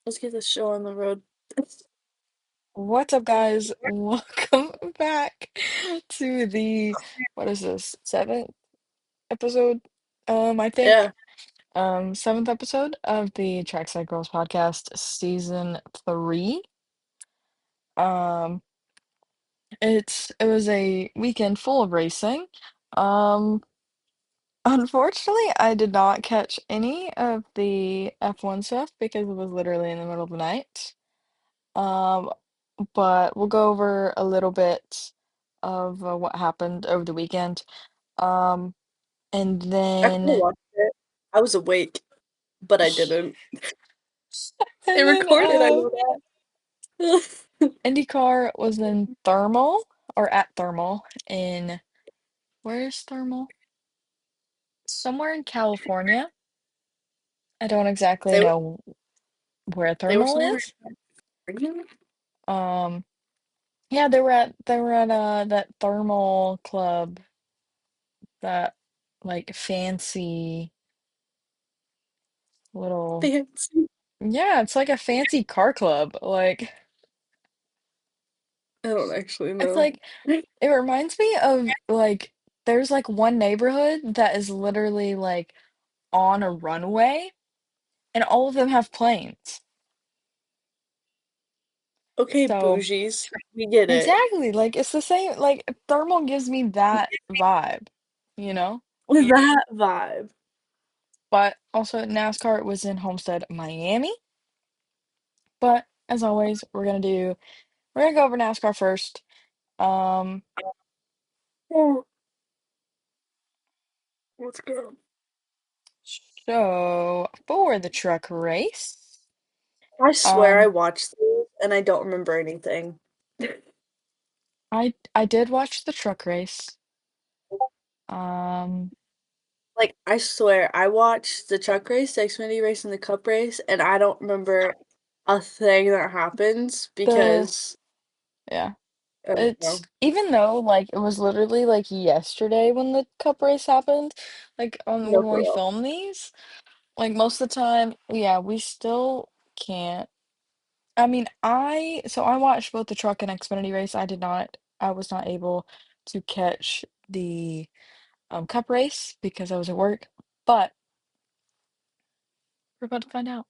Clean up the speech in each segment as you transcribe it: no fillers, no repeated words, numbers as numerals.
Let's get this show on the road. What's up, guys? Welcome back to what is this, seventh episode? I think, Yeah, seventh episode of the Trackside Girls podcast, season three. Um, it was a weekend full of racing. Um, Unfortunately, I did not catch any of the F1 stuff because it was literally in the middle of the night. Um, but we'll go over a little bit of what happened over the weekend. Um, and I could have then watched it. I was awake, but I didn't. It and then recorded, I know that. IndyCar was in Thermal or at Thermal in where's Thermal? Somewhere in California. I don't exactly They were know where they were Thermal somewhere is. in Oregon? Um, yeah, they were at that Thermal club, that like fancy little. Fancy. Yeah, it's like a fancy car club. Like, I don't actually it's know. like, it reminds me of like, there's like one neighborhood that is literally like on a runway, and all of them have planes. Okay, So, bougies. We get it. exactly, like, it's the same, like, Thermal gives me that vibe, you know? With that vibe. But also, NASCAR was in Homestead, Miami. But as always, we're gonna go over NASCAR first. Um, Oh, let's go. so for the truck race. I swear I Um, watched these and I don't remember anything. I did watch the truck race. Um, Like, I swear, I watched the truck race, the Xfinity race, and the Cup race, and I don't remember a thing that happens the because yeah, I don't it's know. even though like it was literally like yesterday when the cup race happened, like on No, when for we real. film these, like most of the time, yeah, we still can't. I mean, I watched both the truck and Xfinity race. I was not able to catch the cup race because I was at work, but we're about to find out.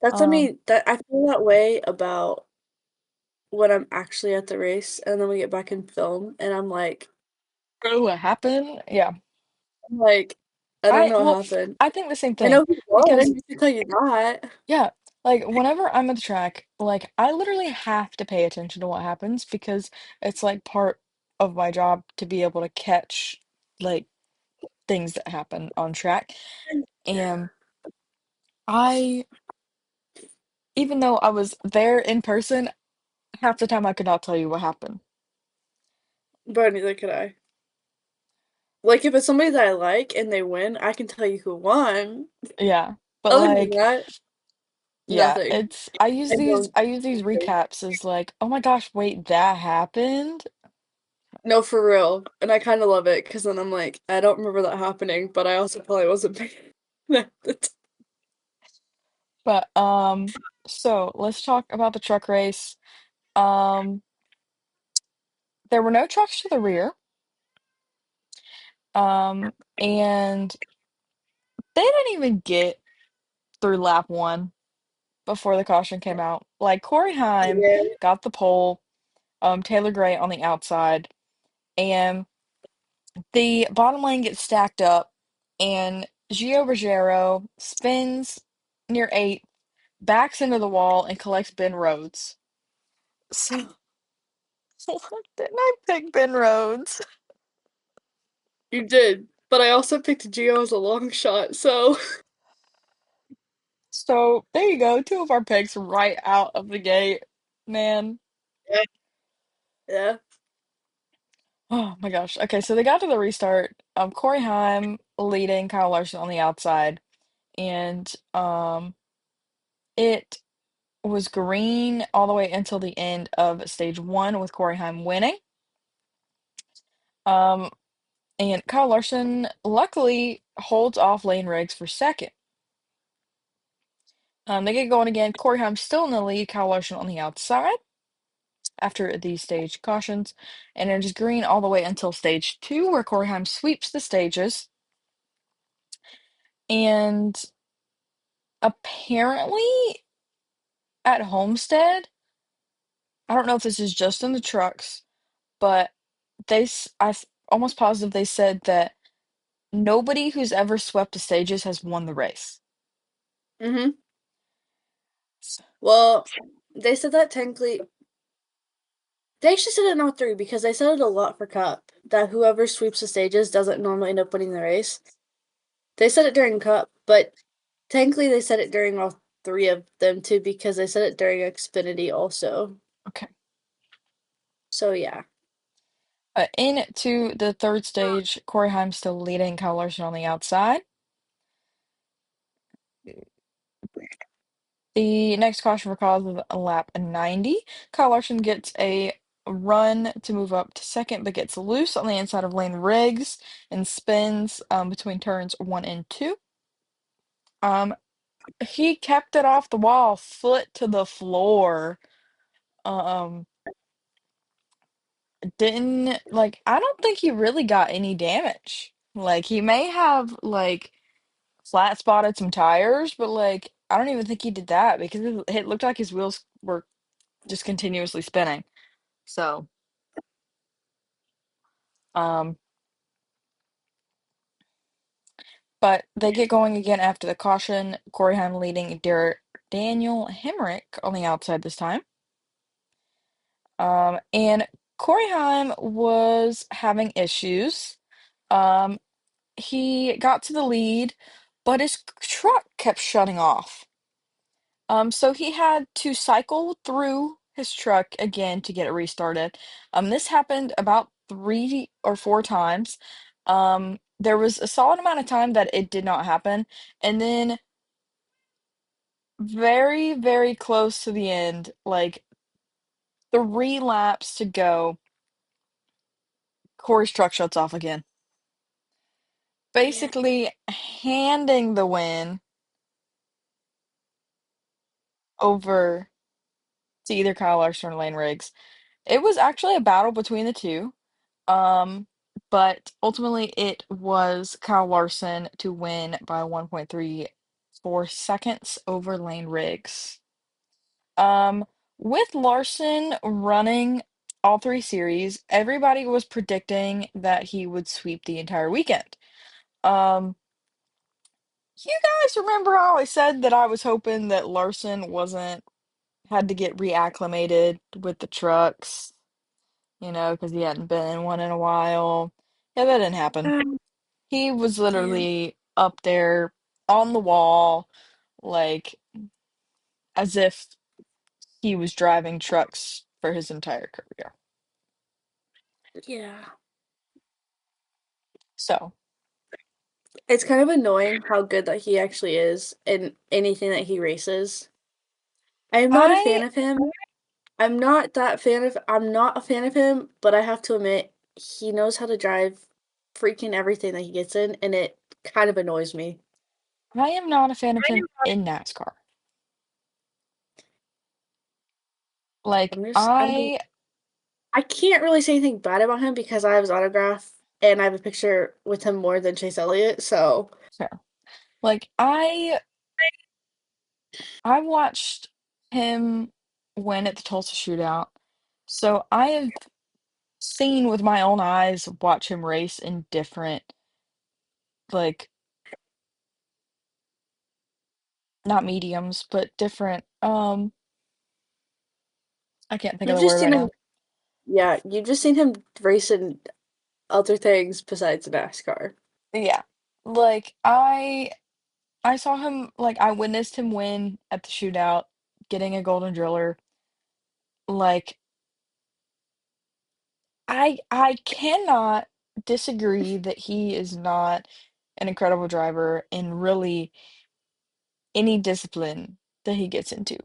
That's, I Um, mean, that I feel that way about when I'm actually at the race, and then we get back in film, and oh, what happened? Yeah. I'm like, I don't I know what well, happened. I think the same I thing know who won. because I can tell you that. yeah, like whenever I'm at the track, like I literally have to pay attention to what happens because it's like part of my job to be able to catch like things that happen on track. And I, even though I was there in person, half the time I could not tell you what happened. But neither could I. Like, if it's somebody that I like and they win, I can tell you who won. Yeah, but Other than like that, yeah, nothing. it's I use I these don't. I use these recaps as like, oh my gosh, wait, that happened? No, for real. And I kind of love it because then I'm like, I don't remember that happening, but I also probably wasn't paying at the time. But so let's talk about the truck race. Um there were no trucks to the rear. And they didn't even get through lap one before the caution came out. Like Corey Heim Yeah. got the pole, Taylor Gray on the outside, and the bottom lane gets stacked up, and Gio Ruggiero spins near eight, backs into the wall, and collects Ben Rhodes. So, didn't I pick Ben Rhodes? You did. But I also picked Geo as a long shot, so So, there you go. Two of our picks right out of the gate. Man. yeah. Yeah. Oh my gosh. Okay, so they got to the restart. Corey Heim leading Kyle Larson on the outside, and it was green all the way until the end of stage one with Corey Heim winning. Um, and Kyle Larson luckily holds off Lane Riggs for second. They get going again. Corey Haim's still in the lead, Kyle Larson on the outside after these stage cautions, and it is green all the way until stage two, where Corey Haim sweeps the stages. And apparently at Homestead, I don't know if this is just in the trucks, but I'm almost positive they said that nobody who's ever swept the stages has won the race. Mhm. Well, they said that technically they actually said it in all three because they said it a lot for Cup that whoever sweeps the stages doesn't normally end up winning the race. They said it during Cup, but technically they said it during all three of them too because they said it during Xfinity also. Okay. So yeah. Into the third stage, Corey Haim still leading, Kyle Larson on the outside. The next caution for cause of a lap 90. Kyle Larson gets a run to move up to second, but gets loose on the inside of Lane Riggs and spins between turns one and two. Um, he kept it off the wall, foot to the floor. Um, didn't like I don't think he really got any damage. Like he may have like flat spotted some tires, but like I don't even think he did that because it looked like his wheels were just continuously spinning. So, um, but they get going again after the caution. Corey Haim leading Daniel Hemrick on the outside this time. And Corey Haim was having issues. Um, he got to the lead, but his truck kept shutting off. So he had to cycle through his truck again to get it restarted. This happened about 3 or 4 times. There was a solid amount of time that it did not happen, and then very, very close to the end, like 3 laps to go, Corey's truck shuts off again, Yeah. basically handing the win over to either Kyle Larson or Lane Riggs. It was actually a battle between the two. Um, but ultimately it was Kyle Larson to win by 1.34 seconds over Lane Riggs. Um, with Larson running all three series, everybody was predicting that he would sweep the entire weekend. Um, you guys remember how I said that I was hoping that Larson wasn't had to get reacclimated with the trucks, because he hadn't been in one in a while. Yeah, that didn't happen. He was Yeah. literally up there on the wall, like as if he was driving trucks for his entire career. Yeah. So It's kind of annoying how good that he actually is in anything that he races. I am not a fan I of him. I'm not a fan of him, but I have to admit he knows how to drive freaking everything that he gets in and it kind of annoys me. I am not a fan of him in NASCAR. Like I mean, I can't really say anything bad about him because I have his autograph and I have a picture with him more than Chase Elliott, so fair. Like I watched him win at the Tulsa shootout. So I have seen with my own eyes watch him race in different like not mediums, but different I can't think of you've the just word seen right him now. yeah, you've just seen him race in other things besides NASCAR. Yeah. Like I saw him like I witnessed him win at the shootout, getting a golden driller. Like I cannot disagree that he is not an incredible driver in really any discipline that he gets into.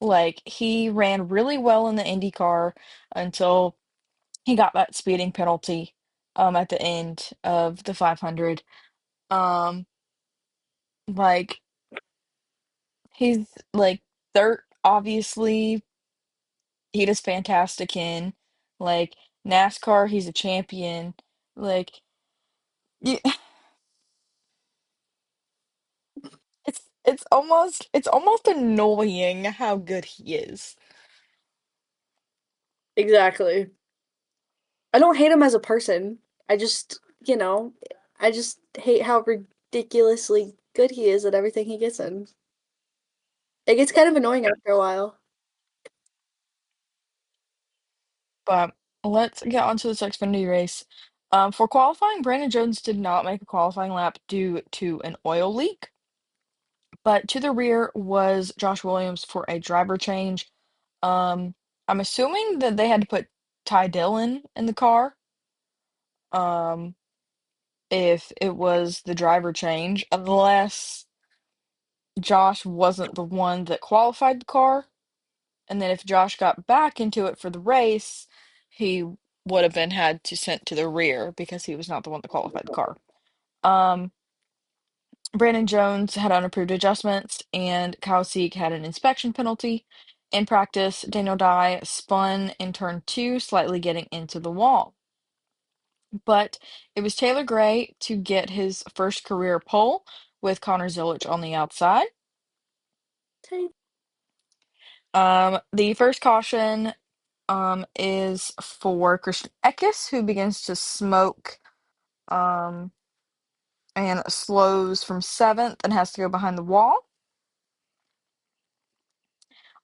Like he ran really well in the IndyCar until he got that speeding penalty at the end of the 500. Um like He's like dirt, obviously. He does fantastic in. Like NASCAR, he's a champion. Like y- it's almost annoying how good he is. Exactly. I don't hate him as a person. I just, I just hate how ridiculously good he is at everything he gets in. It gets kind of annoying after a while. But let's get on to this Xfinity race. For qualifying, Brandon Jones did not make a qualifying lap due to an oil leak, but to the rear was Josh Williams for a driver change. Um, I'm assuming that they had to put Ty Dillon in the car, um, if it was the driver change, unless Josh wasn't the one that qualified the car. And then if Josh got back into it for the race, he would have been had to sent to the rear because he was not the one that qualified the car. Um, Brandon Jones had unapproved adjustments, and Kyle Sieg had an inspection penalty. In practice, Daniel Dye spun in turn two, slightly getting into the wall. But it was Taylor Gray to get his first career pole with Connor Zilich on the outside. Tay- The first caution is for Christian Eckes, who begins to smoke um, and slows from seventh and has to go behind the wall.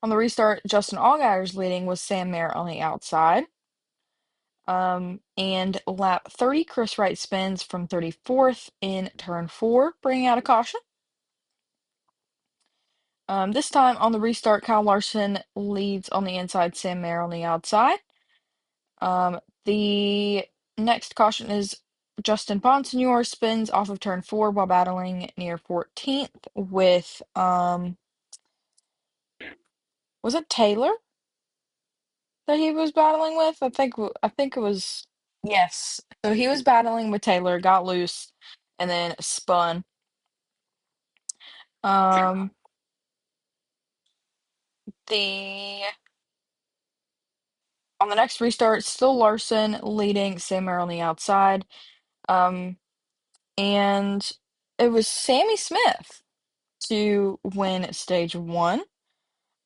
On the restart, Justin Allgaier's leading with Sam Mayer on the outside. And lap 30, Chris Wright spins from 34th in turn four, bringing out a caution. This time on the restart, Kyle Larson leads on the inside, Sam Mayer on the outside. The next caution is Justin Bonsignor spins off of turn four while battling near 14th with was it Taylor that he was battling with? I think it was yes. So he was battling with Taylor, got loose, and then spun. Um the on the next restart, still Larson leading, Sam Mayer on the outside. Um and it was Sammy Smith to win stage one.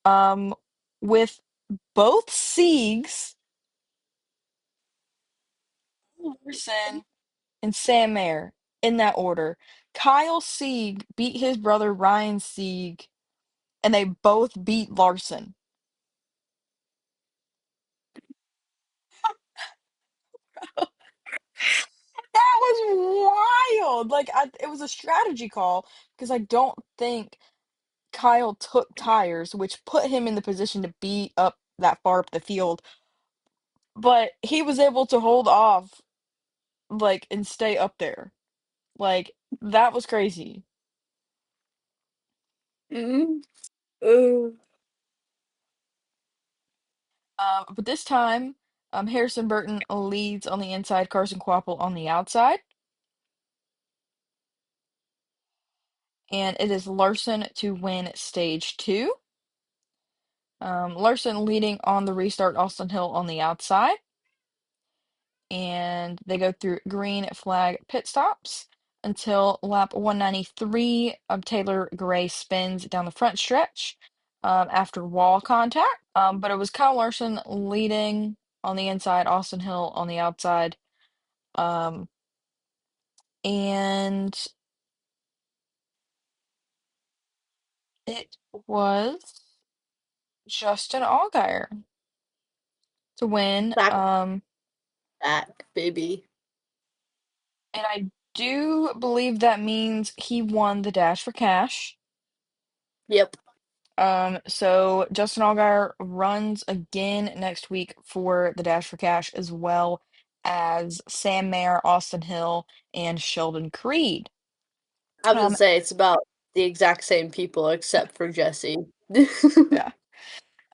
Um, with both Siegs, Larson, and Sam Mayer in that order. Kyle Sieg beat his brother Ryan Sieg, and they both beat Larson. That was wild. It was a strategy call because I don't think Kyle took tires, which put him in the position to be up that far up the field. But he was able to hold off, and stay up there. Like, that was crazy. Mm. Ooh. But this time, Harrison Burton leads on the inside, Carson Kvapil on the outside, and it is Larson to win stage two. Larson leading on the restart, Austin Hill on the outside, and they go through green flag pit stops until lap 193. Taylor Gray spins down the front stretch after wall contact. But it was Kyle Larson leading on the inside, Austin Hill on the outside. Um, and it was Justin Allgaier to win. Back, back, baby. And I do believe that means he won the Dash for Cash. Yep. So Justin Allgaier runs again next week for the Dash for Cash, as well as Sam Mayer, Austin Hill, and Sheldon Creed. I was gonna Um, say it's about the exact same people except for Jesse. yeah.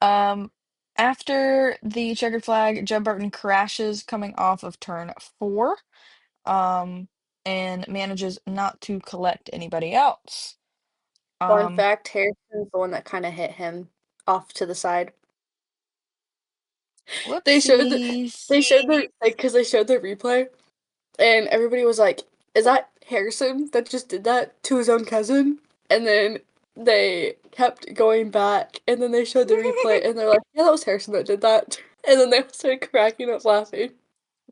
Um, After the checkered flag, Jeb Burton crashes coming off of turn four, um, and manages not to collect anybody else. Fun Um, fact, Harrison's the one that kind of hit him off to the side. They showed the whoopsies. they showed the like because they showed the replay and everybody was like, "Is that Harrison that just did that to his own cousin?" And then they kept going back and then they showed the replay and they're like, "Yeah, that was Harrison that did that." And then they all started cracking up laughing.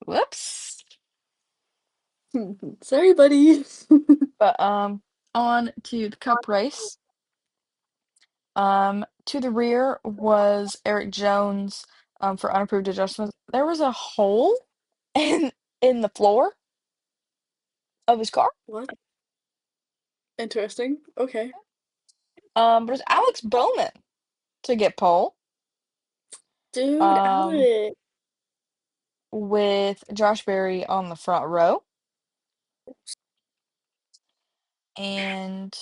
Whoops. Sorry, buddy. But on to the cup race. To the rear was Eric Jones for unapproved adjustments. There was a hole in in the floor of his car. What? Interesting. Okay. But it was Alex Bowman to get pole. Dude, Um, Alex. with Josh Berry on the front row. And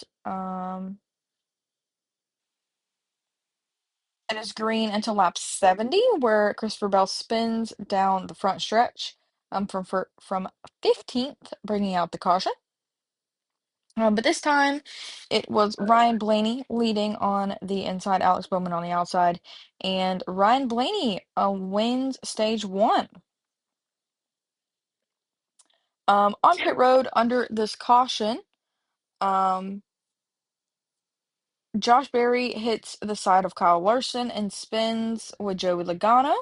it is green until lap 70, where Christopher Bell spins down the front stretch from 15th, bringing out the caution. But this time it was Ryan Blaney leading on the inside, Alex Bowman on the outside, and Ryan Blaney wins stage one. On pit road under this caution, um, Josh Berry hits the side of Kyle Larson and spins with Joey Logano,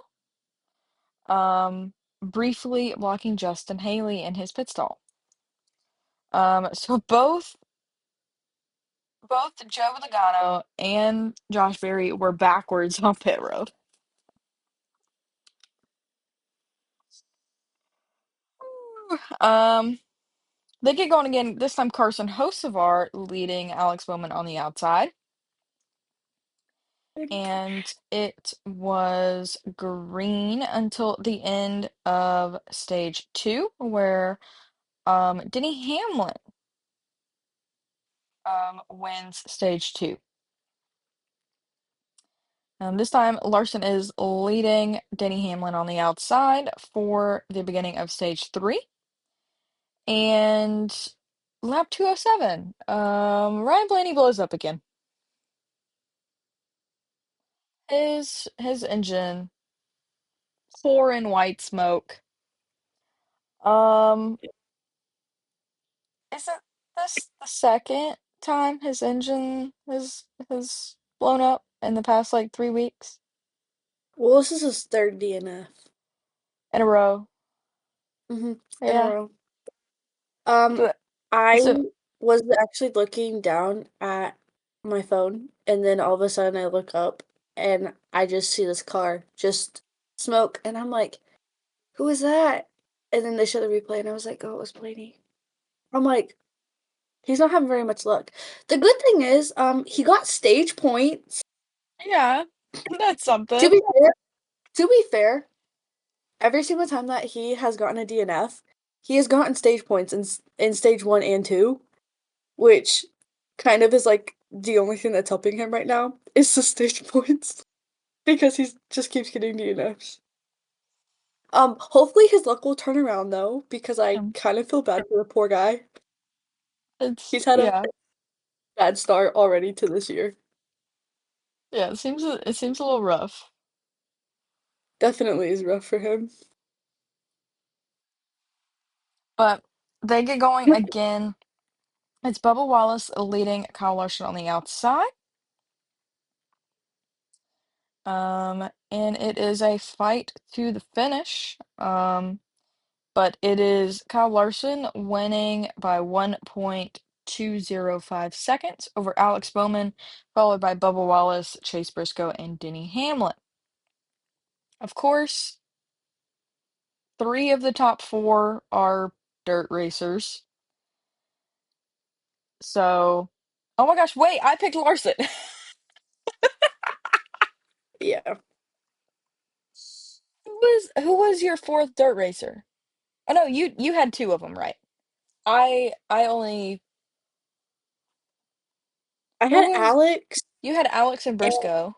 briefly blocking Justin Haley in his pit stall. So both Joey Logano and Josh Berry were backwards on pit road. Um, they get going again. This time, Carson Hocevar leading Alex Bowman on the outside. And it was green until the end of stage two, where Denny Hamlin wins stage two. This time, Larson is leading Denny Hamlin on the outside for the beginning of stage three. And lap 207, Ryan Blaney blows up again. His engine pouring white smoke. Um, isn't this the second time his engine has blown up in the past like 3 weeks Well, this is his third DNF. in a row? In a Yeah. row. Um, So, I so was actually looking down at my phone, and then all of a sudden I look up and I just see this car just smoke, and I'm like, "Who is that?" And then they show the replay, and I was like, "Oh, it was Blaney." I'm like, he's not having very much luck. The good thing is, he got stage points. yeah, that's To something. be fair, to be fair, every single time that he has gotten a DNF, he has gotten stage points in stage one and two, which kind of is like the only thing that's helping him right now is the stage points because he just keeps getting DNFs. Hopefully his luck will turn around though, because I Um, kind of feel bad for the poor guy. It's He's had a yeah, bad start already to this year. yeah. It seems a little rough, Definitely is rough for him. but they get going again. It's Bubba Wallace leading Kyle Larson on the outside. And it is a fight to the finish. But it is Kyle Larson winning by 1.205 seconds over Alex Bowman, followed by Bubba Wallace, Chase Briscoe, and Denny Hamlin. Of course, three of the top four are dirt racers. So, oh my gosh, wait, I picked Larson. Yeah. Who was your fourth dirt racer? Oh no, you had two of them, right? I only I who had was Alex you had Alex and and Briscoe.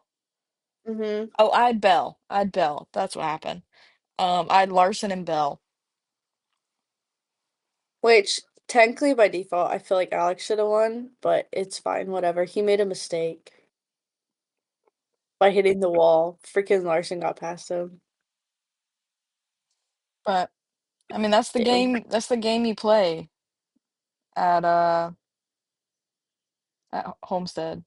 hmm Oh, I had Bell. I had Bell. That's what happened. I had Larson and Bell. which technically by default, I feel like Alex should have won, but it's fine, whatever. He made a mistake by hitting the wall. Freaking Larson got past him. But I mean, that's the Damn. game. That's the game you play at Homestead.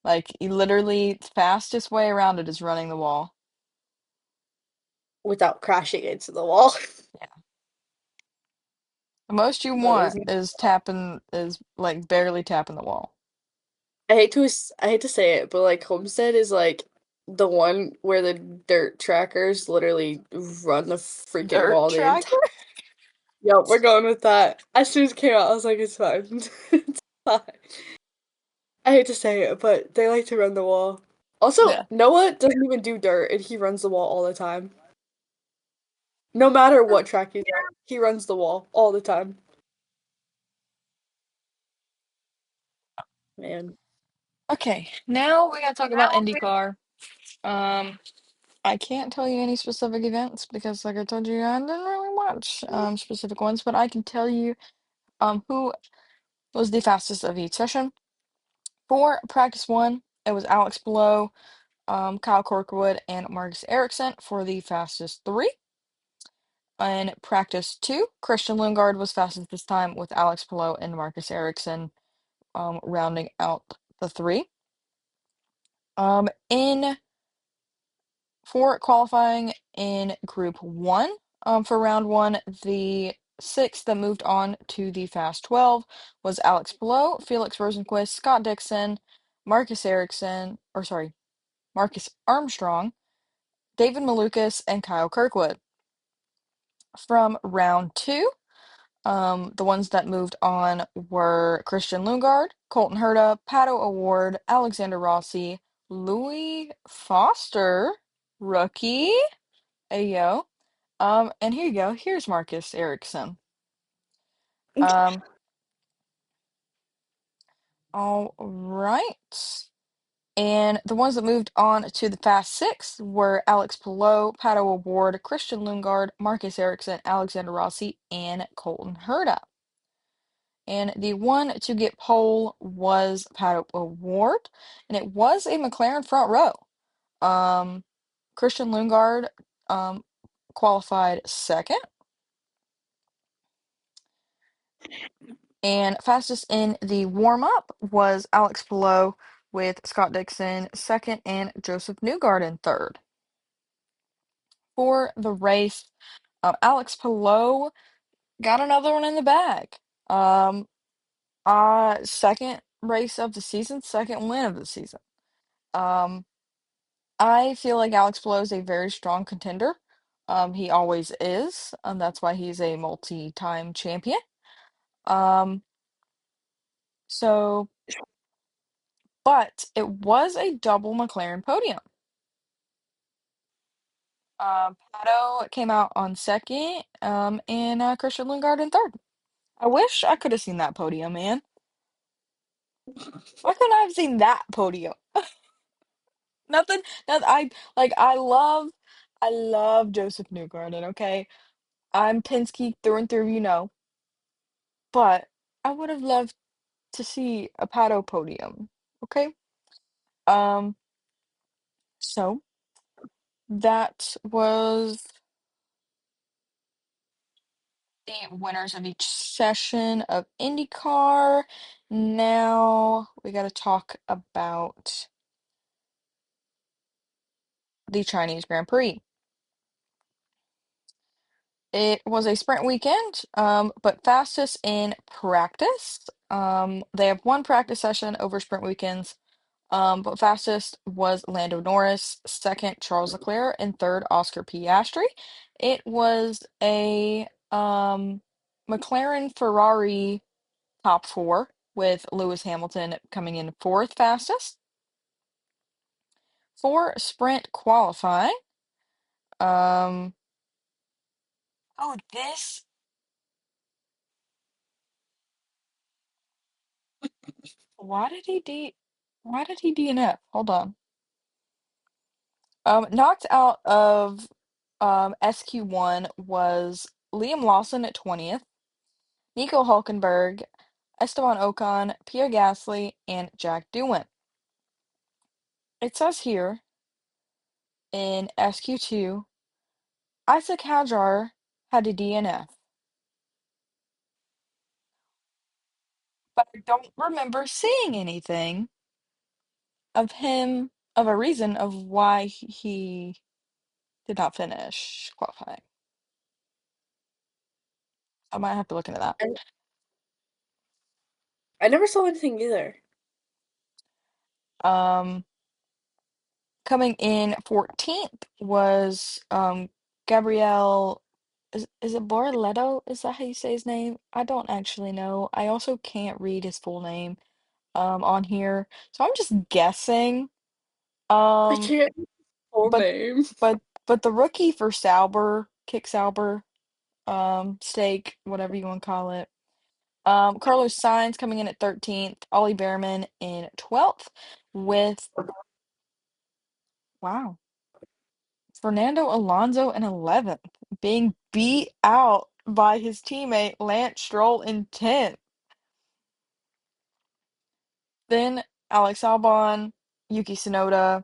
Like, you literally, the fastest way around it is running the wall. Without crashing into the wall. Yeah. The most you That want is. is like barely tapping the wall. I hate to say it, but like Homestead is like the one where the dirt trackers literally run the freaking Dirt wall the entire. tracker? Yep, we're going with that. As soon as it came out, I was like, it's fine. It's fine. I hate to say it, but they like to run the wall. Also, Yeah. Noah doesn't even do dirt, and he runs the wall all the time. No matter what track he's on, he runs the wall all the time. Man. Okay, now we gotta talk about IndyCar. Um, I can't tell you any specific events because, like I told you, I didn't really watch specific ones, but I can tell you who was the fastest of each session. For practice one, it was Alex Below, Kyle Corkwood, and Marcus Ericsson for the fastest three. In practice two, Christian Lundgaard was fastest this time with Alex Palou and Marcus Ericsson rounding out the three. In for qualifying in Group 1, for round one, the six that moved on to the Fast 12 was Alex Palou, Felix Rosenquist, Scott Dixon, Marcus Ericsson, or sorry, Marcus Armstrong, David Malukas, and Kyle Kirkwood. From round two, the ones that moved on were Christian Lundgaard, Colton Herta, Pato Award, Alexander Rossi, Louis Foster, rookie. Ayo. And here you go. Here's Marcus Ericsson. Um, all right. And the ones that moved on to the Fast Six were Alex Palou, Pato Award, Christian Lundgaard, Marcus Ericsson, Alexander Rossi, and Colton Herta. And the one to get pole was Pato Award, and it was a McLaren front row. Um, Christian Lundgaard um, qualified second, and fastest in the warm-up was Alex Palou with Scott Dixon second and Joseph Newgarden third. For the race, Alex Palou got another one in the bag. Um, Second race of the season, second win of the season. Um, I feel like Alex Palou is a very strong contender. He always is, and that's why he's a multi-time champion. Um, so, but it was a double McLaren podium. Pato came out on second, and Christian Lundgaard in third. I wish I could have seen that podium, man. Why couldn't I have seen that podium? Nothing. Nothing. I love Joseph Newgarden. Okay, I'm Penske through and through, but I would have loved to see a Pato podium. Okay. Um. So that was the winners of each session of IndyCar. Now we got to talk about the Chinese Grand Prix. It was a sprint weekend, but fastest in practice. They have one practice session over sprint weekends, but fastest was Lando Norris, second Charles Leclerc, and third Oscar Piastri. It was a McLaren Ferrari top four, with Lewis Hamilton coming in fourth fastest. For sprint qualifying, um, oh, this, why did he D, why did he DNF? Hold on. Knocked out of SQ1 was Liam Lawson at 20th, Nico Hulkenberg, Esteban Ocon, Pierre Gasly, and Jack Doohan. It says here in SQ2, Isaac Hadjar had a DNF, but I don't remember seeing anything of a reason of why he did not finish qualifying. I might have to look into that. I, I never saw anything either. Um, Coming in 14th was Gabrielle. Is it Borletto? Is that how you say his name? I don't actually know. I also can't read his full name on here, so I'm just guessing. I Um, can't full but name. but but the rookie for Sauber, Kick Sauber, stake, whatever you want to call it. Carlos Sainz coming in at 13th, Ollie Behrman in 12th, with wow, Fernando Alonso in 11th, being beat out by his teammate Lance Stroll in 10th. Then Alex Albon, Yuki Tsunoda,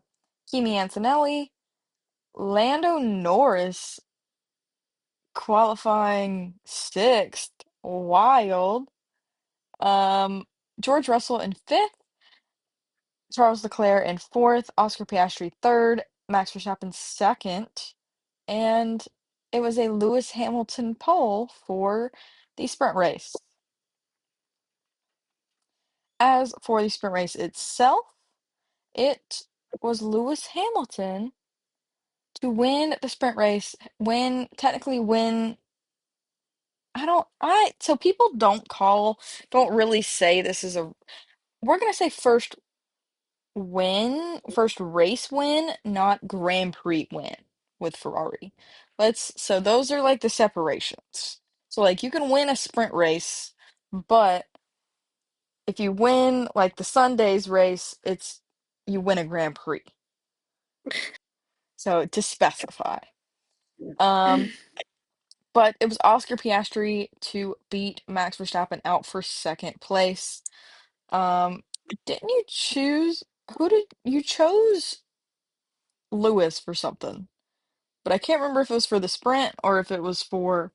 Kimi Antonelli, Lando Norris qualifying 6th. Wild. Um, George Russell in 5th, Charles Leclerc in 4th, Oscar Piastri 3rd, Max Verstappen 2nd, and it was a Lewis Hamilton pole for the sprint race. As for the sprint race itself, it was Lewis Hamilton to win the sprint race, technically win. So people don't really say this is we're gonna say first race win, not Grand Prix win with Ferrari. So those are like the separations. So like you can win a sprint race, but if you win like the Sunday's race, you win a Grand Prix. So to specify. Um, but it was Oscar Piastri to beat Max Verstappen out for second place. Um, didn't you choose who did you chose Lewis for something? But I can't remember if it was for the sprint or if it was for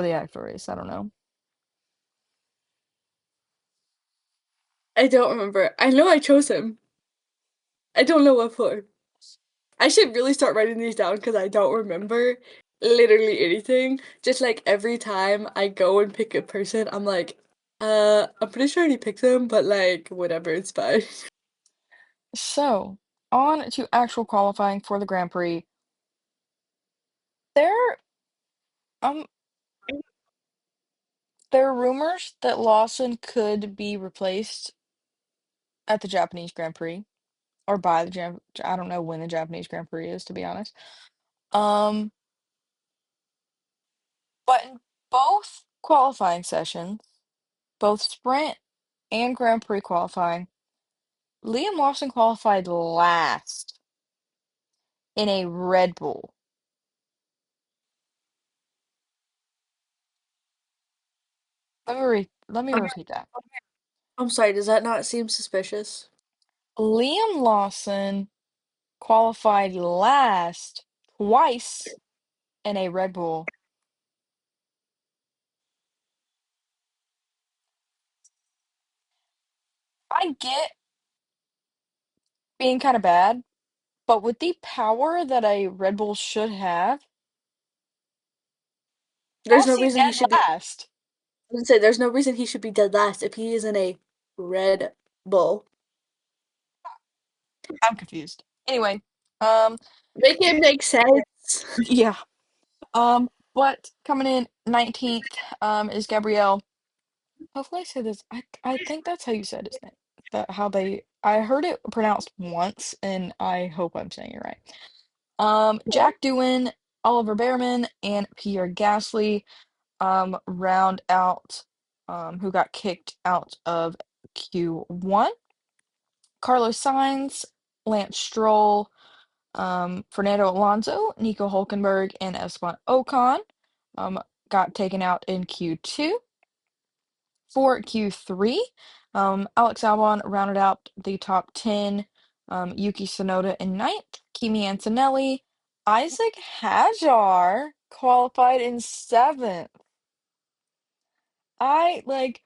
the actual race. I don't know. I don't remember. I know I chose him. I don't know what for. I should really start writing these down because I don't remember literally anything. Just like every time I go and pick a person, I'm like, I'm pretty sure I already picked them, but like, whatever, it's fine. So, on to actual qualifying for the Grand Prix. There um there are rumors that Lawson could be replaced at the Japanese Grand Prix or by the I don't know when the Japanese Grand Prix is, to be honest. Um, but in both qualifying sessions, both sprint and Grand Prix qualifying, Liam Lawson qualified last in a Red Bull. Let me I'm, repeat that. I'm sorry, does that not seem suspicious? Liam Lawson qualified last twice in a Red Bull. I get being kind of bad, but with the power that a Red Bull should have, There's how's no he reason he dead should be, last? I would say there's no reason he should be dead last if he is in a Red Bull. I'm confused. Anyway, um, Make it make sense. yeah. But coming in 19th, is Gabrielle. Hopefully I said this. I think that's how you said his name. I heard it pronounced once, and I hope I'm saying it right. Jack Doohan, Oliver Behrman, and Pierre Gasly round out who got kicked out of Q1. Carlos Sainz, Lance Stroll, Fernando Alonso, Nico Hulkenberg, and Esteban Ocon got taken out in Q2. For Q3, Alex Albon rounded out the top 10. Yuki Tsunoda in ninth. Kimi Antonelli. Isaac Hadjar qualified in seventh. I like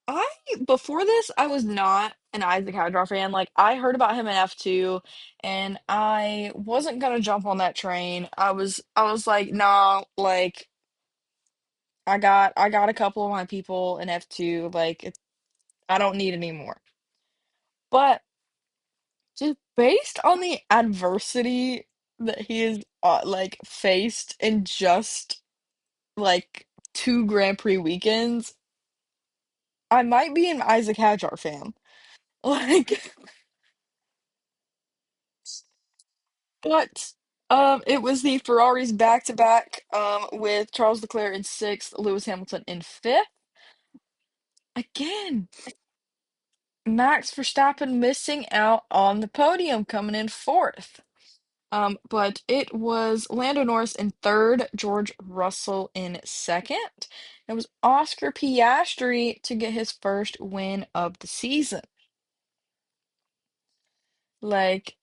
I before this I was not an Isaac Hadjar fan. Like I heard about him in F2 and I wasn't gonna jump on that train. I was like, nah, like I got a couple of my people in F2, like I don't need any more. But just based on the adversity that he has like faced in just like two Grand Prix weekends, I might be an Isaac Hadjar fan. Like, but it was the Ferraris back to back with Charles Leclerc in sixth, Lewis Hamilton in fifth. Again, Max Verstappen missing out on the podium, coming in fourth. But it was Lando Norris in third, George Russell in second. It was Oscar Piastri to get his first win of the season. Like,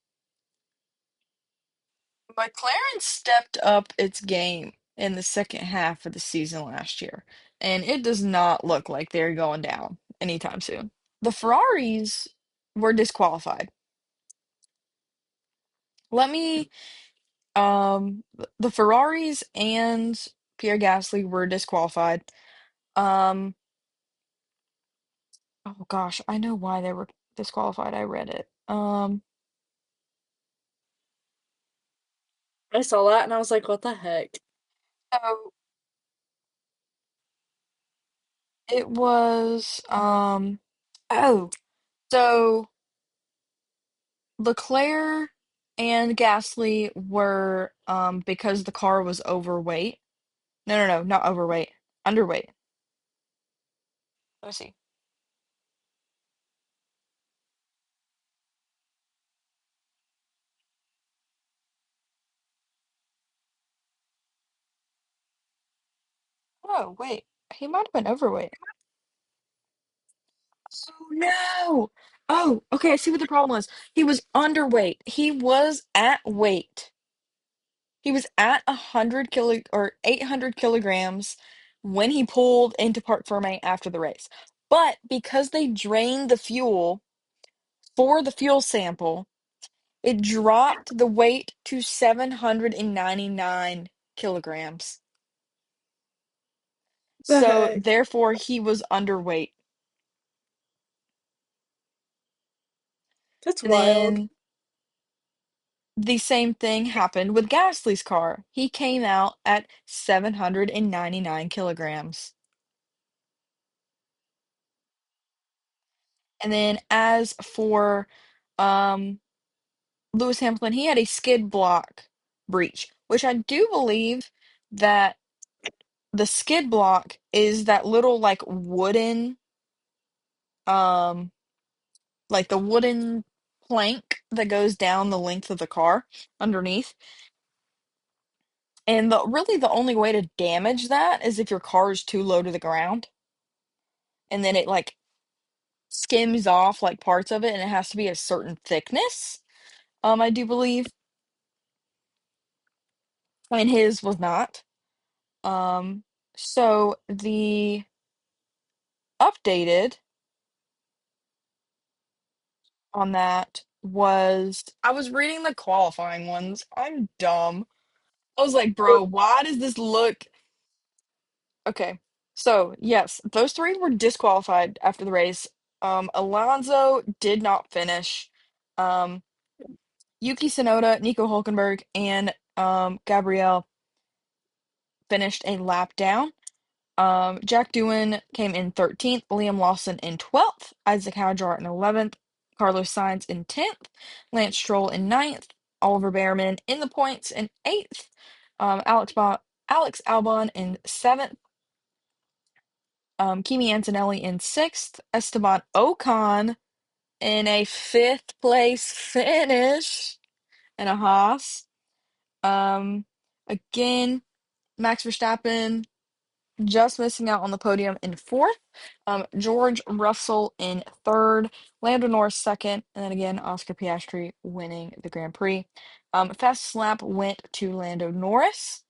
McLaren stepped up its game in the second half of the season last year, and it does not look like they're going down anytime soon. The Ferraris were disqualified. Let me, the Ferraris and Pierre Gasly were disqualified. Um, Oh gosh, I know why they were disqualified. I read it. I saw that and I was like, what the heck? So it was oh, so Leclerc and Gasly were because the car was overweight. No, no, no, not overweight. Underweight. Let me see. Oh, wait. He might have been overweight. Oh no. Oh, okay, I see what the problem was. He was underweight. He was at weight. He was at 800 kilograms when he pulled into Parc Ferme after the race. But because they drained the fuel for the fuel sample, it dropped the weight to 799 kilograms. The So heck? therefore he was underweight. That's And wild. then the same thing happened with Gasly's car. He came out at 799 kilograms. And then as for um Lewis Hamilton, he had a skid block breach, which I do believe that the skid block is that little um like the wooden plank that goes down the length of the car underneath. And the only way to damage that is if your car is too low to the ground and then it like skims off like parts of it and it has to be a certain thickness. I do believe. And his was not. Um, so the updated on that was I was reading the qualifying ones. I'm dumb. I was like, bro, why does this look okay? So yes, those three were disqualified after the race. Alonso did not finish. Um, Yuki Tsunoda, Nico Hulkenberg, and Gabrielle finished a lap down. Jack Doohan came in 13th, Liam Lawson in 12th, Isaac Hadjar in 11th, Carlos Sainz in 10th, Lance Stroll in ninth, Oliver Behrman in the points in 8th, Alex Albon in 7th, Kimi Antonelli in 6th, Esteban Ocon in a 5th place finish in a Haas. Um, again, Max Verstappen. just missing out on the podium in fourth. George Russell in third, Lando Norris second, and then again Oscar Piastri winning the Grand Prix. Fastest lap went to Lando Norris.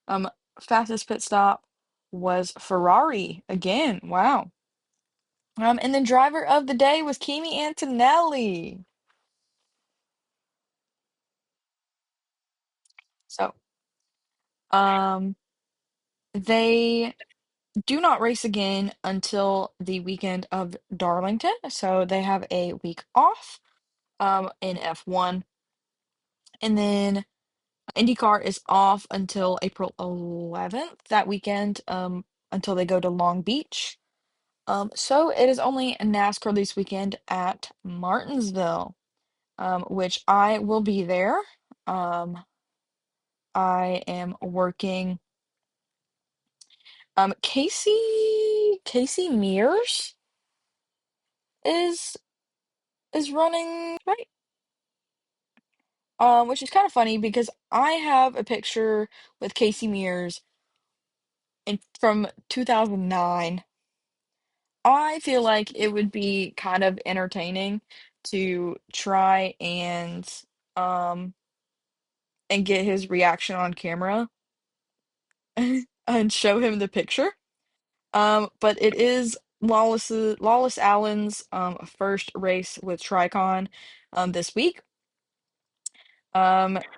Um, Fastest pit stop was Ferrari again. Wow. And then driver of the day was Kimi Antonelli. So, um, they do not race again until the weekend of Darlington. So they have a week off in F1. And then IndyCar is off until April 11th that weekend until they go to Long Beach. So it is only NASCAR this weekend at Martinsville, which I will be there. Um, I am working. Casey Mears is is running, right? Which is kind of funny because I have a picture with Casey Mears from 2009. I feel like it would be kind of entertaining to try um and get his reaction on camera and show him the picture. But it is Lawless Allen's first race with Tricon this week.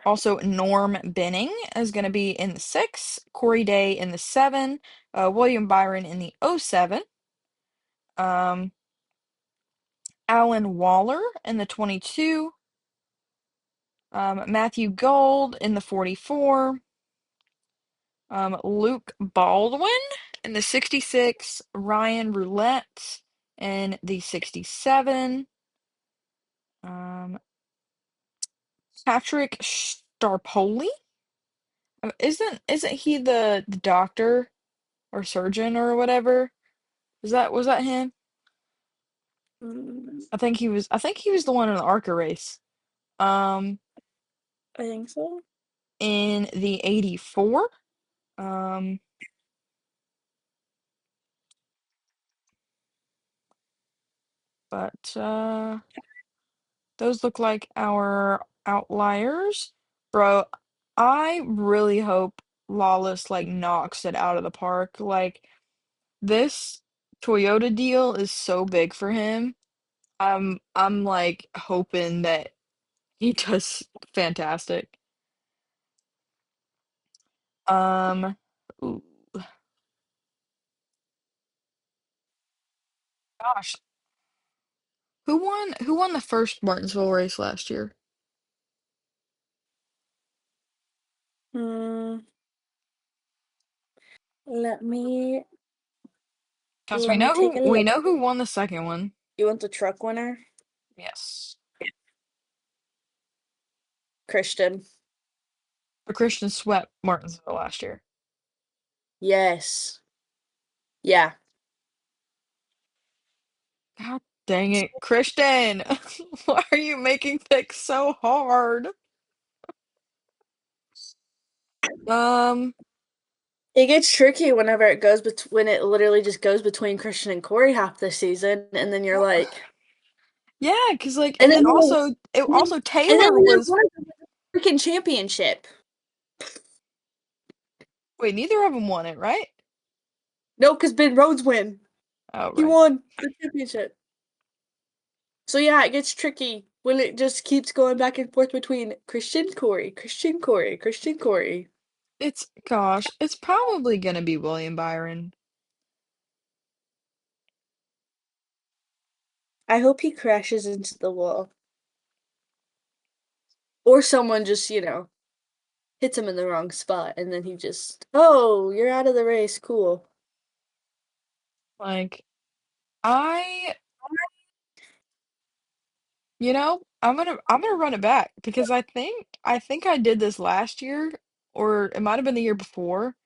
Also Norm Benning is going to be in the 6, Corey Day in the 7, William Byron in the '07, um, Alan Waller in the 22, Matthew Gold in the 44, Luke Baldwin in the 66, Ryan Roulette in the 67, um, Patrick Starpoli. Isn't he the doctor or surgeon or whatever? Was that him? Mm, I think he was the one in the ARCA race. Um, I think so. in the 84. Um, but those look like our outliers. Bro, I really hope Lawless like knocks it out of the park. Like this Toyota deal is so big for him. I'm like hoping that he does fantastic. Ooh, gosh, who won the first Martinsville race last year? Hmm. Let me Because we let me know take who a we look. know who won the second one. You want the truck winner? Yes. Christian. But Christian swept Martinsville last year. Yes. Yeah. God dang it, Christian! Why are you making picks so hard? Um, It gets tricky whenever it goes when it literally just goes between Christian and Corey half the season, and then you're well, like, yeah, because like, and and then then when also and then Taylor when they're was. winning the freaking championship. Wait, neither of them won it, right? No, because Ben Rhodes win. Oh, He right. won the championship. So yeah, it gets tricky when it just keeps going back and forth between Christian Corey, Christian Corey, Christian Corey. It's probably gonna be William Byron. I hope he crashes into the wall. Or someone just, hits him in the wrong spot and then he just, oh, you're out of the race. Cool. Like, I, I'm gonna run it back because I think I did this last year, or it might have been the year before,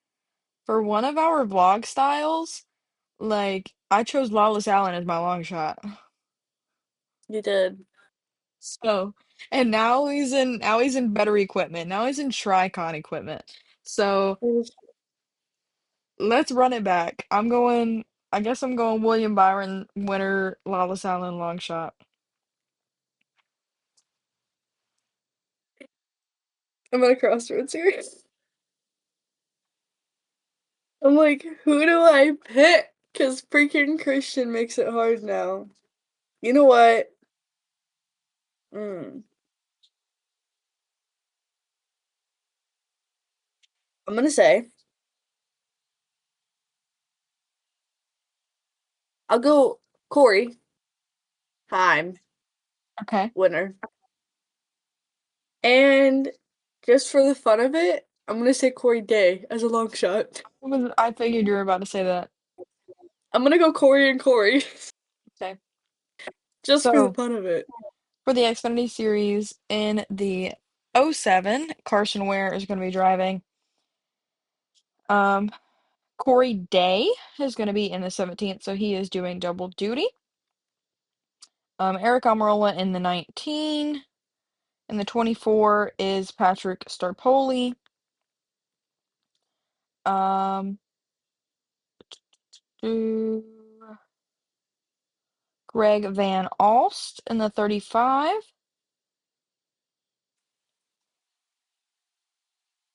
for one of our vlog styles. Like, I chose Lawless Allen as my long shot. You did. So, and now he's in better equipment. Now he's in Tricon equipment. So, let's run it back. I guess I'm going William Byron, winner, Lawless Island, long shot. I'm at a crossroads here. I'm like, who do I pick? Because freaking Christian makes it hard now. You know what? Mm. I'm gonna say, I'll go Corey Heim, Okay. winner. And just for the fun of it, I'm gonna say Corey Day as a long shot. I figured you were about to say that. I'm gonna go Corey and Corey, Okay. just for the So, fun of it. for the Xfinity Series in the '07, Carson Ware is going to be driving. Um, Corey Day is going to be in the 17th, so he is doing double duty. Eric Almirola in the 19. In the 24 is Patrick Starpoli. Um, Greg Van Alst in the 35.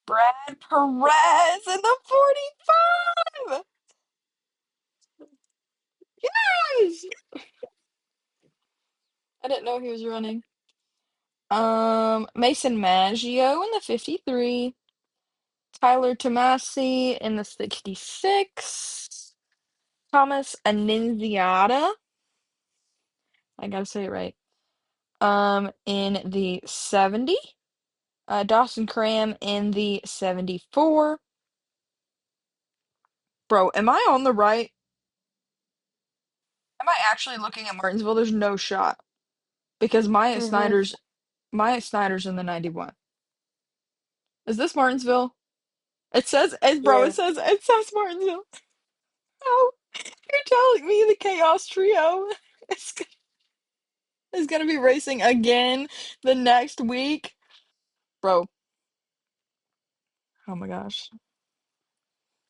Brad Perez in the 45. Yes! I didn't know he was running. Mason Maggio in the 53. Tyler Tomasi in the 66. Thomas Annunziata. I gotta say it right. In the 70. Dawson Cram in the 74. Bro, am I on the right? Am I actually looking at Martinsville? There's no shot. Because Mm-hmm. Maya Snyder's in the 91. Is this Martinsville? Yeah. It says Martinsville. Oh, you're telling me the Chaos Trio is, is gonna be racing again the next week? Bro, oh my gosh.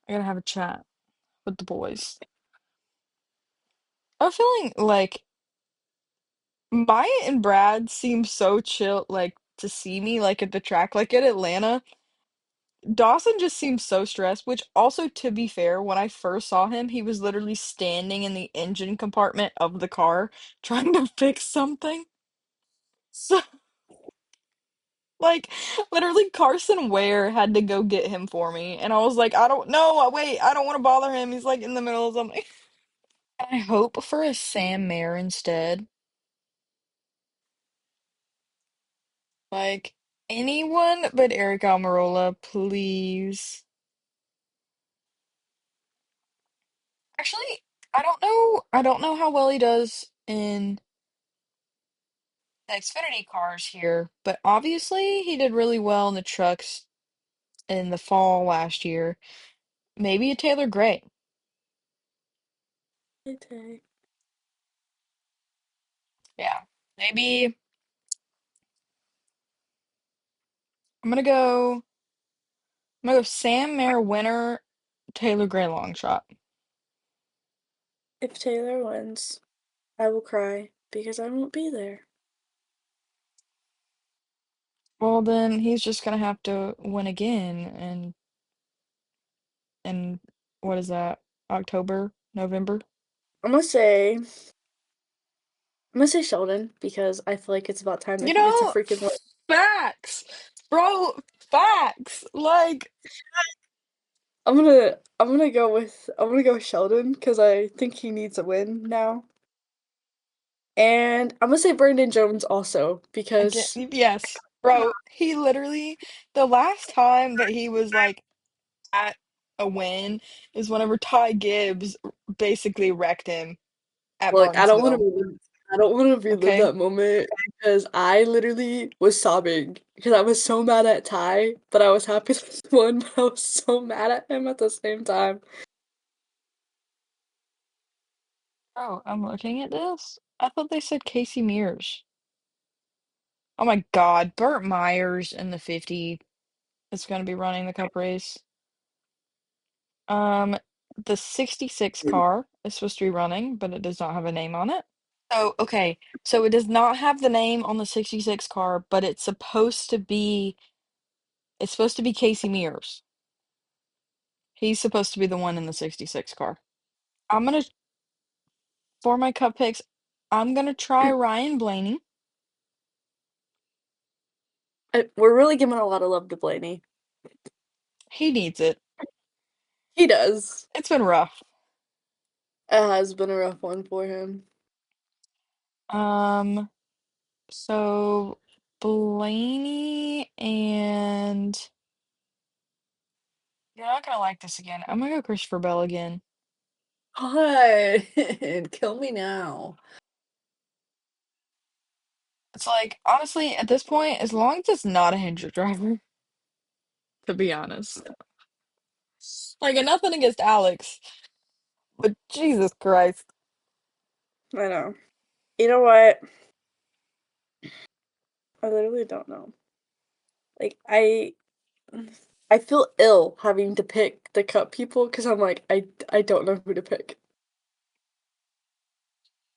I gotta have a chat with the boys. I'm feeling like Maya and Brad seem so chill, like to see me like at the track, like at Atlanta. Dawson just seems so stressed, which also, to be fair, when I first saw him, he was literally standing in the engine compartment of the car trying to fix something. So, like, literally, Carson Ware had to go get him for me. And I was like, I don't know, wait, I don't want to bother him. He's like in the middle of something. I hope for a Sam Mayer instead. Like, anyone but Eric Almirola, please. Actually, I don't know. I don't know how well he does in the Xfinity cars here, but obviously he did really well in the trucks in the fall last year. Maybe a Taylor Gray. Okay. Yeah. Maybe I'm gonna go Sam Mayer winner, Taylor Gray long shot. If Taylor wins, I will cry because I won't be there. Well, then he's just gonna have to win again and what is that? October, November? I'm gonna say Sheldon because I feel like it's about time that You he gets a know, freaking win. facts. Bro, facts. Like, I'm gonna go with Sheldon because I think he needs a win now. And I'm gonna say Brandon Jones also again, because yes, bro. He literally, the last time that he was like at a win is whenever Ty Gibbs basically wrecked him at look, Martinsville. I don't want to relive Okay. that moment because I literally was sobbing because I was so mad at Ty, but I was happy that he won, but I was so mad at him at the same time. Oh, I'm looking at this. I thought they said Casey Mears. Oh my God, Burt Myers in the 50 is going to be running the cup race. the 66 car is supposed to be running, but it does not have a name on it. So, okay, so it does not have the name on the 66 car, but it's supposed to be Casey Mears. He's supposed to be the one in the 66 car. I'm gonna For my cup picks, I'm gonna try Ryan Blaney. We're really giving a lot of love to Blaney. He needs it. He does. It's been rough. It has been a rough one for him. Um, so Blaney and you're not gonna like this again. I'm gonna go Christopher Bell again. God, kill me now. It's like, honestly, at this point, as long as it's not a Hendrick driver, to be honest. Like, and nothing against Alex, but Jesus Christ. I know. You know what? I literally don't know. Like I feel ill having to pick the cup people because I'm like I don't know who to pick.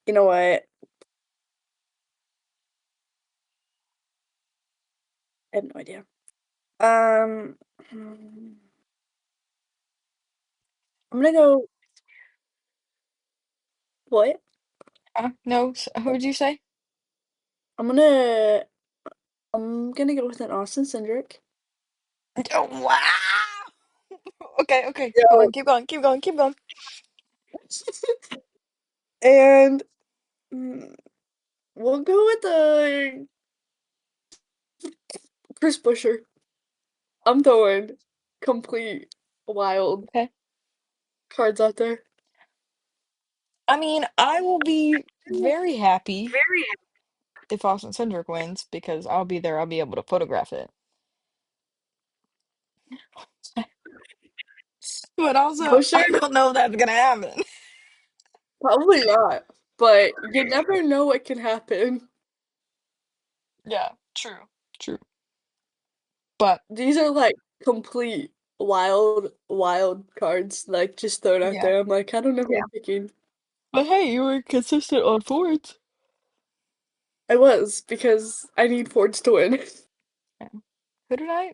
You know what? I have no idea. Hmm, I'm gonna go. What? No, who'd you say? I'm gonna I'm gonna go with an Austin Cindric. Oh, wow. Okay, okay. Keep Yo. going, keep going, keep going, keep going. And mm, we'll go with the Chris Busher. I'm throwing complete wild Okay. cards out there. I mean, I will be very happy if Austin Cindric wins because I'll be there. I'll be able to photograph it. But also, Busher? I don't know if that's gonna happen. Probably not. But you never know what can happen. Yeah, true, true. But These are like complete wild cards, like just thrown out yeah. there. I'm like, I don't know who I'm picking. But hey, you were consistent on Fords. I was because I need Fords to win. Yeah. Who did I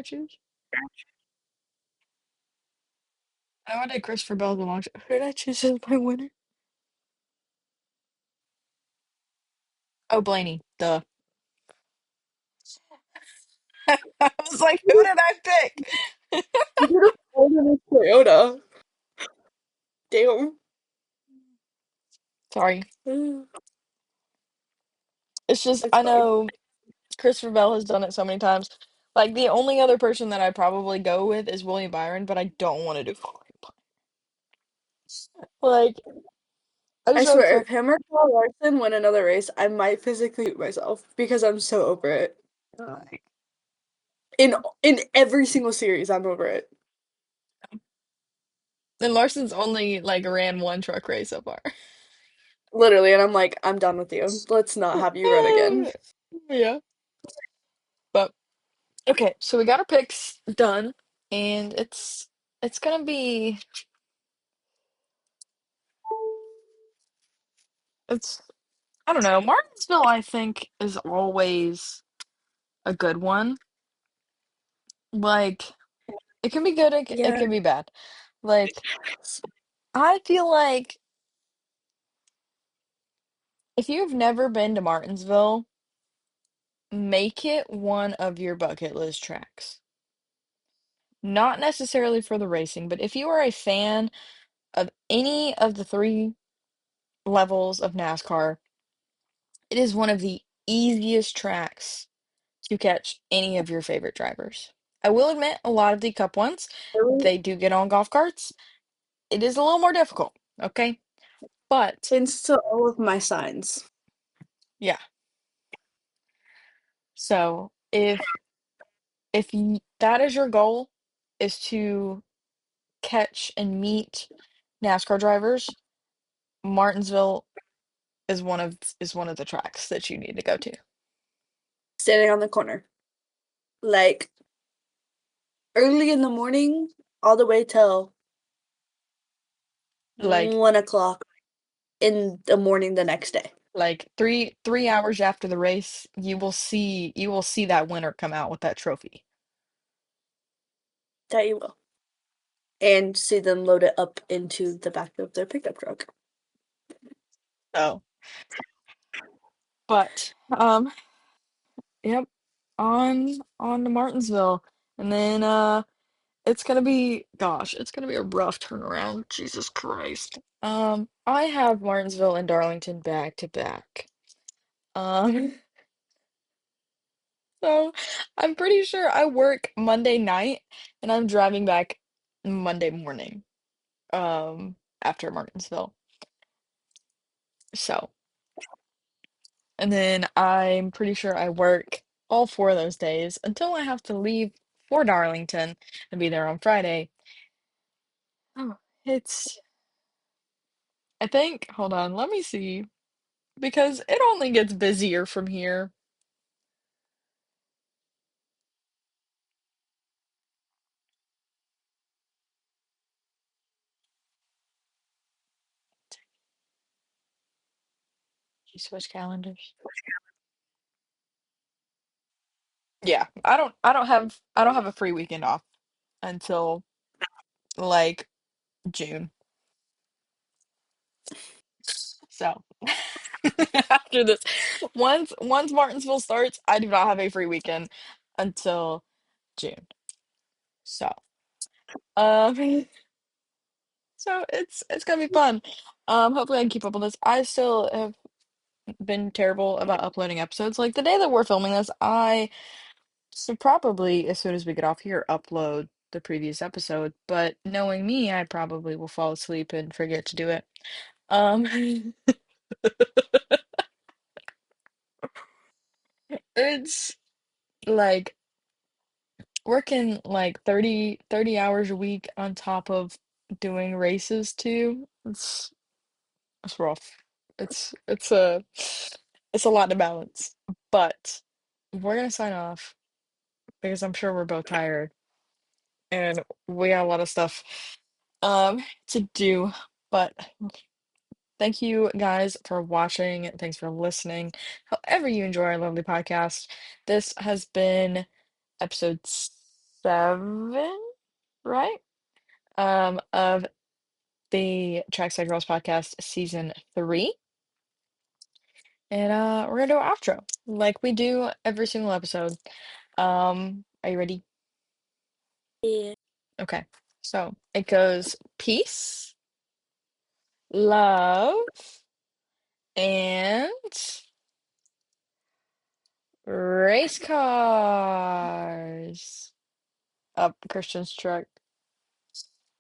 choose? I did Christopher Bell the long shot. Who did I choose as my winner? Oh, Blaney. Duh. I was like, who did I pick? You could have Ford in a Toyota. Damn. Sorry. It's It's just I fine. know Christopher Bell has done it so many times. Like the only other person that I'd probably go with is William Byron, but I don't want to do William Byron. Like I I just know swear, Chris. if him or Kyle Larson win another race, I might physically shoot myself because I'm so over it. Like, In in every single series, I'm over it. and Larson's only like ran one truck race so far. Literally, and I'm like, I'm done with you. Let's not have you run again. Yeah. But okay, so we got our picks done, and it's gonna be it's I don't know. Martinsville, I think, is always a good one. Like it can be good, it Yeah. can be bad. Like I feel like if you've never been to Martinsville, make it one of your bucket list tracks. Not necessarily for the racing, but if you are a fan of any of the three levels of NASCAR, it is one of the easiest tracks to catch any of your favorite drivers. I will admit, a lot of the Cup ones, Really? they do get on golf carts. It is a little more difficult, okay? But Hints to all of my signs. yeah, so that is your goal, is to catch and meet NASCAR drivers, Martinsville is one of the tracks that you need to go to. Standing on the corner. Like early in the morning, all the way till Like 1 o'clock in the morning the next day. like 3 hours after the race, you will see that winner come out with that trophy. That you will. And see them load it up into the back of their pickup truck. So, but yep, on to Martinsville. And then it's gonna be a rough turnaround. Jesus Christ. I have Martinsville and Darlington back to back. Um, so I'm pretty sure I work Monday night and I'm driving back Monday morning, after Martinsville. So, and then I'm pretty sure I work all 4 of those days until I have to leave for Darlington and be there on Friday. Oh, it's, I think, hold on, let me see, because it only gets busier from here. You switch calendars. Yeah, I don't have a free weekend off until like June. So after this, once Martinsville starts, I do not have a free weekend until June. So um so it's gonna be fun. Hopefully I can keep up with this. I still have been terrible about uploading episodes. Like the day that we're filming this, I should probably, as soon as we get off here, upload the previous episode. But knowing me, I probably will fall asleep and forget to do it. Um, it's like working like 30 hours a week on top of doing races too. It's rough. It's a lot to balance. But we're gonna sign off because I'm sure we're both tired and we got a lot of stuff to do. But thank you guys for watching. Thanks for listening. However you enjoy our lovely podcast. This has been episode 7, right? Of the Trackside Girls podcast season 3. And we're gonna do an outro like we do every single episode. Are you ready? Yeah. Okay. So it goes peace, love, and race cars. Up Christian's truck.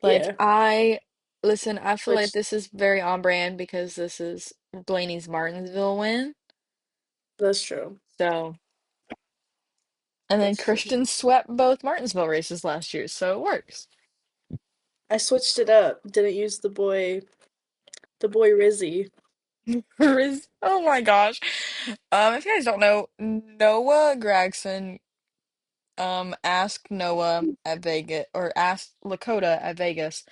Like Yeah. listen, I feel like Which this is very on brand because this is Blaney's Martinsville win. that's true. So, and then That's true. Christian swept both Martinsville races last year, so it works. I switched it up. Didn't use the boy Rizzy. Oh my gosh. If you guys don't know, Noah Gregson asked Noah at Vegas or asked Lakota at Vegas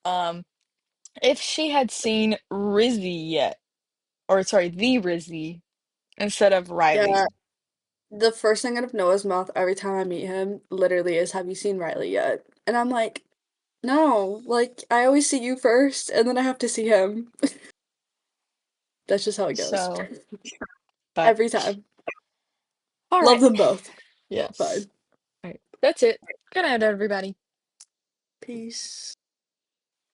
um if she had seen Rizzy yet. Or sorry, the Rizzy instead of Riley. Yeah. The first thing out of Noah's mouth every time I meet him literally is, "Have you seen Riley yet?" And I'm like, "No, like I always see you first, and then I have to see him." That's just how it goes. So, but Every time. all Love right. them both. Yes. Fine. All right. That's it. Good night, everybody. Peace.